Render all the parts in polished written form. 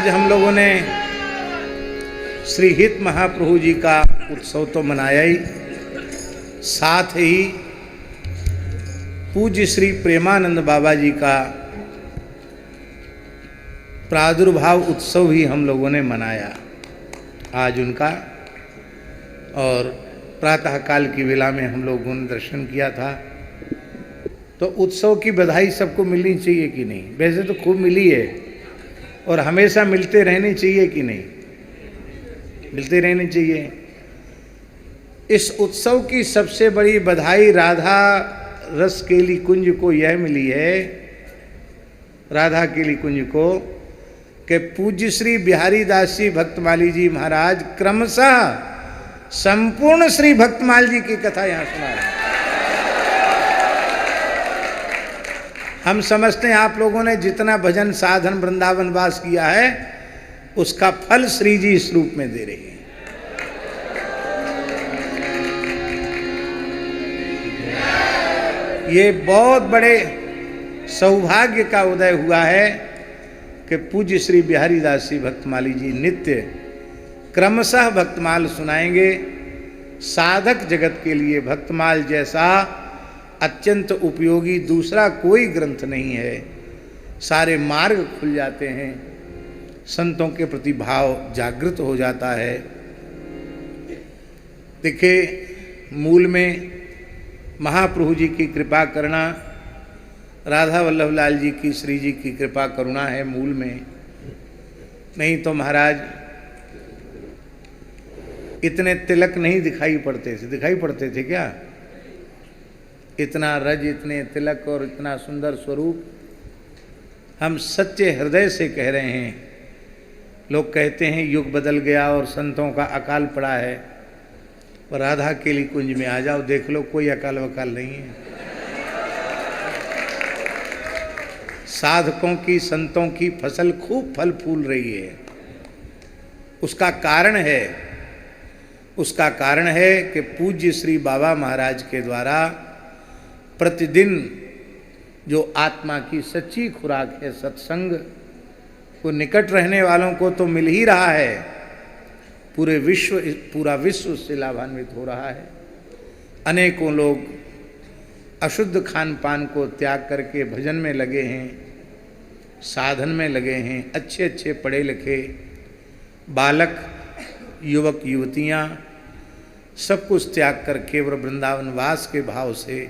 आज हम लोगों ने श्री हित महाप्रभु जी का उत्सव तो मनाया ही, साथ ही पूज्य श्री प्रेमानंद बाबा जी का प्रादुर्भाव उत्सव भी हम लोगों ने मनाया आज उनका। और प्रातःकाल की वेला में हम लोगों ने दर्शन किया था। तो उत्सव की बधाई सबको मिलनी चाहिए कि नहीं? वैसे तो खूब मिली है और हमेशा मिलते रहने चाहिए कि नहीं? मिलते रहने चाहिए। इस उत्सव की सबसे बड़ी बधाई राधा रस केली कुंज को यह मिली है, राधा केली कुंज को, कि पूज्य श्री बिहारी दास जी भक्तमाली जी महाराज क्रमशः संपूर्ण श्री भक्तमाल जी की कथा यहाँ सुना रहे हैं। हम समझते हैं आप लोगों ने जितना भजन साधन वृंदावन वास किया है उसका फल श्री जी इस रूप में दे रही है। ये बहुत बड़े सौभाग्य का उदय हुआ है कि पूज्य श्री बिहारी दास जी भक्तमाली जी नित्य क्रमशः भक्तमाल सुनाएंगे। साधक जगत के लिए भक्तमाल जैसा अत्यंत उपयोगी दूसरा कोई ग्रंथ नहीं है। सारे मार्ग खुल जाते हैं, संतों के प्रति भाव जागृत हो जाता है। देखिए, मूल में महाप्रभु जी की कृपा करना, राधा वल्लभ लाल जी की, श्री जी की कृपा करुणा है मूल में। नहीं तो महाराज इतने तिलक नहीं दिखाई पड़ते थे। दिखाई पड़ते थे क्या? इतना रज, इतने तिलक और इतना सुंदर स्वरूप। हम सच्चे हृदय से कह रहे हैं। लोग कहते हैं युग बदल गया और संतों का अकाल पड़ा है, और राधा केली कुंज में आ जाओ, देख लो कोई अकाल वकाल नहीं है। साधकों की, संतों की फसल खूब फल फूल रही है। उसका कारण है कि पूज्य श्री बाबा महाराज के द्वारा प्रतिदिन जो आत्मा की सच्ची खुराक है सत्संग, को निकट रहने वालों को तो मिल ही रहा है, पूरा विश्व उससे लाभान्वित हो रहा है। अनेकों लोग अशुद्ध खान पान को त्याग करके भजन में लगे हैं, साधन में लगे हैं। अच्छे अच्छे पढ़े लिखे बालक, युवक युवतियाँ सब कुछ त्याग कर केवल वृंदावन वास के भाव से,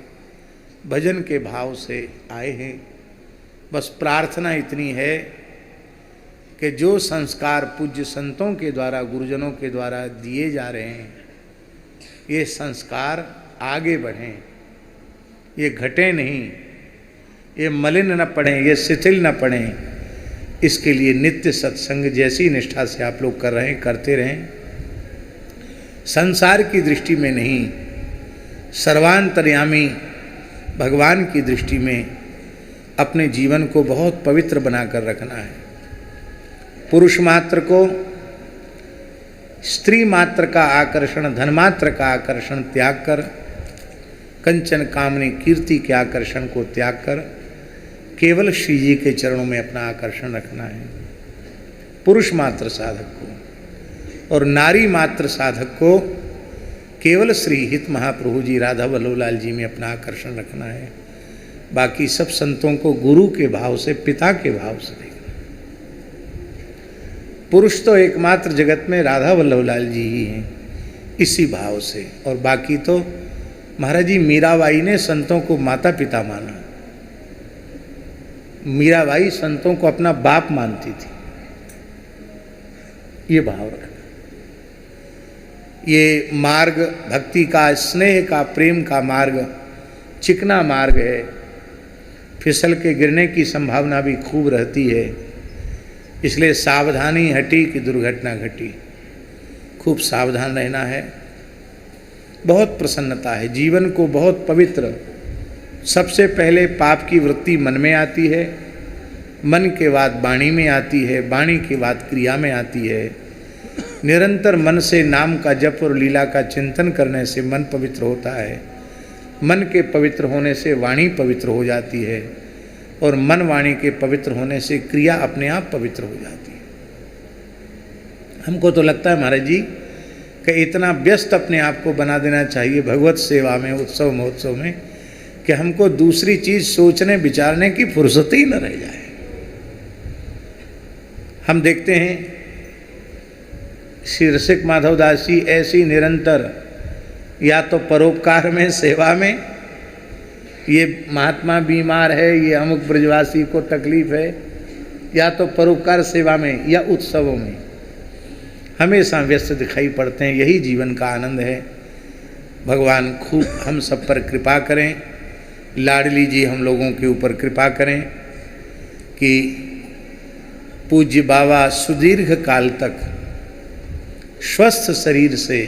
भजन के भाव से आए हैं। बस प्रार्थना इतनी है कि जो संस्कार पूज्य संतों के द्वारा, गुरुजनों के द्वारा दिए जा रहे हैं, ये संस्कार आगे बढ़ें, ये घटें नहीं, ये मलिन न पड़ें, ये शिथिल न पड़ें। इसके लिए नित्य सत्संग जैसी निष्ठा से आप लोग कर रहे हैं, करते रहें। संसार की दृष्टि में नहीं, सर्वांतर्यामी भगवान की दृष्टि में अपने जीवन को बहुत पवित्र बनाकर रखना है। पुरुष मात्र को स्त्री मात्र का आकर्षण, धन मात्र का आकर्षण त्याग कर, कंचन कामनी कीर्ति के आकर्षण को त्याग कर केवल श्री जी के चरणों में अपना आकर्षण रखना है। पुरुष मात्र साधक को और नारी मात्र साधक को केवल श्री हित महाप्रभु जी, राधा वल्लभ लाल जी में अपना आकर्षण रखना है। बाकी सब संतों को गुरु के भाव से, पिता के भाव से देखना। पुरुष तो एकमात्र जगत में राधा वल्लभ लाल जी ही हैं, इसी भाव से। और बाकी तो महाराज जी मीराबाई ने संतों को माता पिता माना। मीराबाई संतों को अपना बाप मानती थी। ये भाव रखना। ये मार्ग भक्ति का, स्नेह का, प्रेम का मार्ग चिकना मार्ग है। फिसल के गिरने की संभावना भी खूब रहती है। इसलिए सावधानी हटी कि दुर्घटना घटी। खूब सावधान रहना है। बहुत प्रसन्नता है। जीवन को बहुत पवित्र, सबसे पहले पाप की वृत्ति मन में आती है, मन के बाद वाणी में आती है, वाणी के बाद क्रिया में आती है। निरंतर मन से नाम का जप और लीला का चिंतन करने से मन पवित्र होता है। मन के पवित्र होने से वाणी पवित्र हो जाती है, और मन वाणी के पवित्र होने से क्रिया अपने आप पवित्र हो जाती है। हमको तो लगता है महाराज जी कि इतना व्यस्त अपने आप को बना देना चाहिए भगवत सेवा में, उत्सव महोत्सव में, कि हमको दूसरी चीज़ सोचने विचारने की फुर्सत ही न रह जाए। हम देखते हैं श्री रसिक माधव दास जी ऐसी निरंतर या तो परोपकार में, सेवा में, ये महात्मा बीमार है, ये अमुक ब्रजवासी को तकलीफ है, या तो परोपकार सेवा में या उत्सवों में हमेशा व्यस्त दिखाई पड़ते हैं। यही जीवन का आनंद है। भगवान खूब हम सब पर कृपा करें, लाडली जी हम लोगों के ऊपर कृपा करें कि पूज्य बाबा सुदीर्घ काल तक स्वस्थ शरीर से,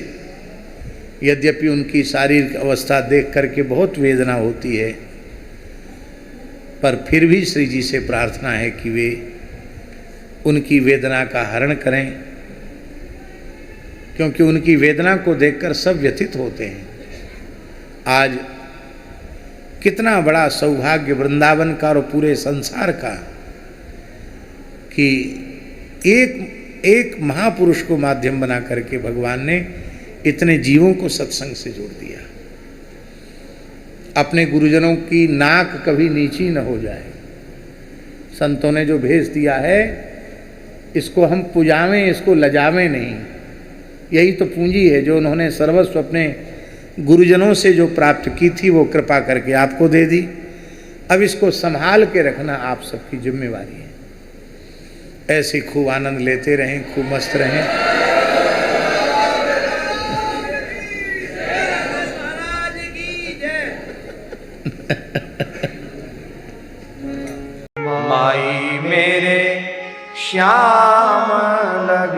यद्यपि उनकी शारीरिक अवस्था देख करके बहुत वेदना होती है, पर फिर भी श्री जी से प्रार्थना है कि वे उनकी वेदना का हरण करें, क्योंकि उनकी वेदना को देखकर सब व्यथित होते हैं। आज कितना बड़ा सौभाग्य वृंदावन का और पूरे संसार का कि एक महापुरुष को माध्यम बना करके भगवान ने इतने जीवों को सत्संग से जोड़ दिया। अपने गुरुजनों की नाक कभी नीची न हो जाए। संतों ने जो भेज दिया है इसको हम पुजावें, इसको लजावें नहीं। यही तो पूंजी है जो उन्होंने सर्वस्व अपने गुरुजनों से जो प्राप्त की थी वो कृपा करके आपको दे दी। अब इसको संभाल के रखना आप सबकी जिम्मेवारी है। ऐसे खूब आनंद लेते रहें, खूब मस्त रहें। माई मेरे श्याम लग